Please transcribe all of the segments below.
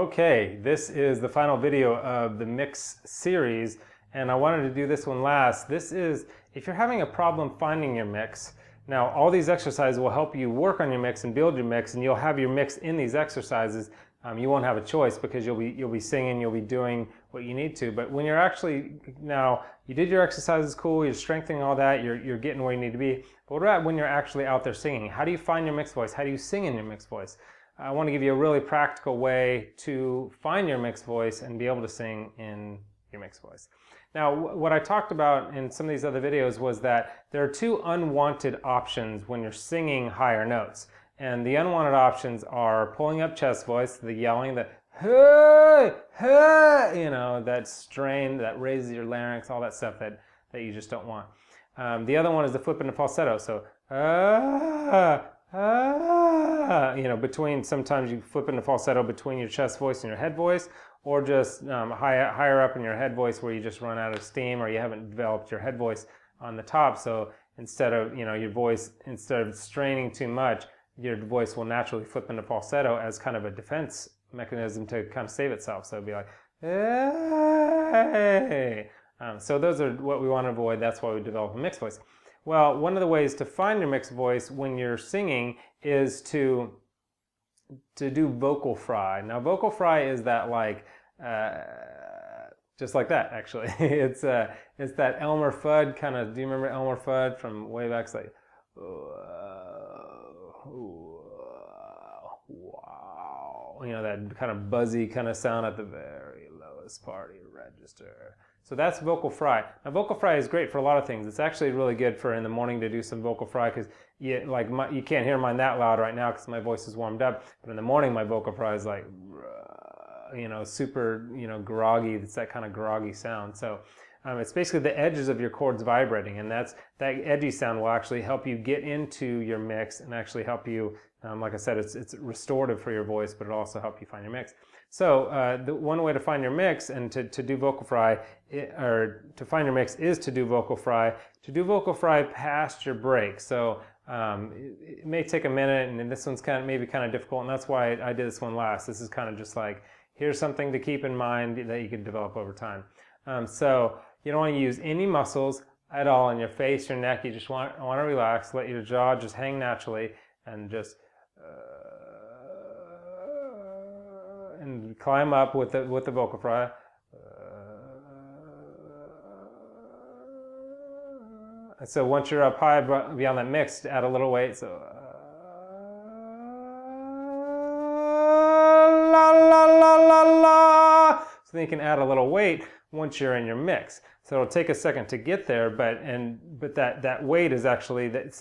Okay, this is the final video of the mix series, and I wanted to do this one last. This is if you're having a problem finding your mix. Now, all these exercises will help you work on your mix and build your mix, and you'll have your mix in these exercises. You won't have a choice because you'll be singing, you'll be doing what you need to. But when you're actually, now you did your exercises, cool, you're strengthening all that, you're getting where you need to be. But what about when you're actually out there singing? How do you find your mixed voice? How do you sing in your mixed voice? I want to give you a really practical way to find your mixed voice and be able to sing in your mixed voice. Now, what I talked about in some of these other videos was that there are two unwanted options when you're singing higher notes. And the unwanted options are pulling up chest voice, the yelling, the hey, hey, that strain that raises your larynx, all that stuff that you just don't want. The other one is the flip into falsetto. So, between, sometimes you flip into falsetto between your chest voice and your head voice, or just higher up in your head voice where you just run out of steam or you haven't developed your head voice on the top. So instead of, your voice, instead of straining too much, your voice will naturally flip into falsetto as kind of a defense mechanism to kind of save itself. So it'd be like, hey. So those are what we want to avoid. That's why we develop a mixed voice. Well, one of the ways to find your mixed voice when you're singing is to do vocal fry. Now, vocal fry is that just like that, actually. It's that Elmer Fudd kind of, do you remember Elmer Fudd from way back? It's like, wow. That kind of buzzy kind of sound at the very lowest part of your register. So that's vocal fry. Now, vocal fry is great for a lot of things. It's actually really good for in the morning to do some vocal fry because you can't hear mine that loud right now because my voice is warmed up. But in the morning, my vocal fry is like, super, groggy. It's that kind of groggy sound. So it's basically the edges of your chords vibrating, and that edgy sound will actually help you get into your mix and actually help you. Like I said, it's restorative for your voice, but it'll also help you find your mix. So the one way to find your mix and to do vocal fry, or to find your mix, is to do vocal fry. To do vocal fry past your break. So it may take a minute, and this one's maybe kind of difficult, and that's why I did this one last. This is kind of just like, here's something to keep in mind that you can develop over time. So you don't want to use any muscles at all in your face, your neck. You just want to relax, let your jaw just hang naturally, and just and climb up with the vocal fry. So once you're up high beyond that mix, add a little weight. So la la la la la. So then you can add a little weight once you're in your mix. So it'll take a second to get there, but that weight is actually that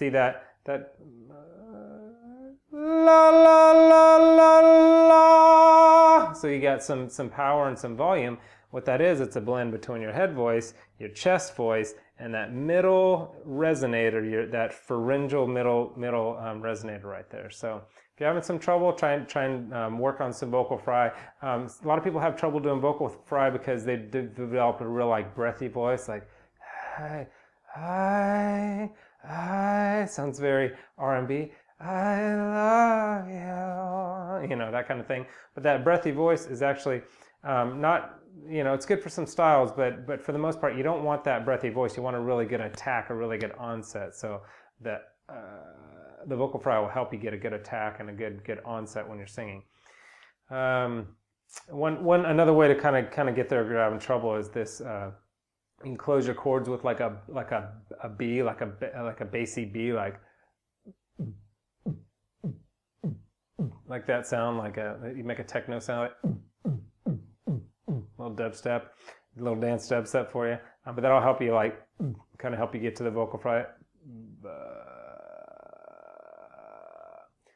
la la la la la. So you got some power and some volume. What that is, it's a blend between your head voice, your chest voice, and that middle resonator, that pharyngeal middle resonator right there. So if you're having some trouble, try and work on some vocal fry. A lot of people have trouble doing vocal fry because they develop a real breathy voice, like hi, hi, hi. Sounds very R&B. I love you, that kind of thing. But that breathy voice is actually not, it's good for some styles, but for the most part, you don't want that breathy voice. You want a really good attack, a really good onset. So that the vocal fry will help you get a good attack and a good onset when you're singing. Another way to kind of get there if you're having trouble is this. You can close your chords with like a B, like a bassy B, like that sound, you make a techno sound, little dubstep, little dance dubstep for you. But that'll help you kind of help you get to the vocal fry.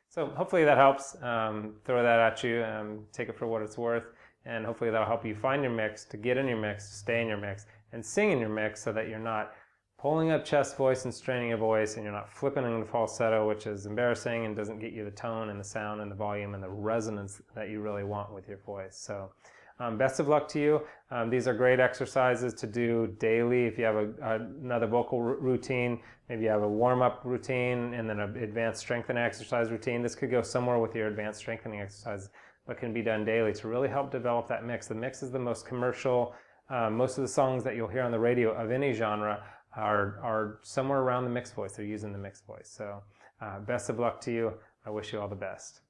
So hopefully that helps. Throw that at you, take it for what it's worth, and hopefully that'll help you find your mix, to get in your mix, to stay in your mix, and sing in your mix so that you're not pulling up chest voice and straining your voice, and you're not flipping into falsetto, which is embarrassing and doesn't get you the tone and the sound and the volume and the resonance that you really want with your voice. So best of luck to you. These are great exercises to do daily. If you have another vocal routine, maybe you have a warm-up routine and then an advanced strengthening exercise routine. This could go somewhere with your advanced strengthening exercise. but can be done daily to really help develop that mix. The mix is the most commercial. Most of the songs that you'll hear on the radio of any genre are somewhere around the mixed voice. They're using the mixed voice. So best of luck to you. I wish you all the best.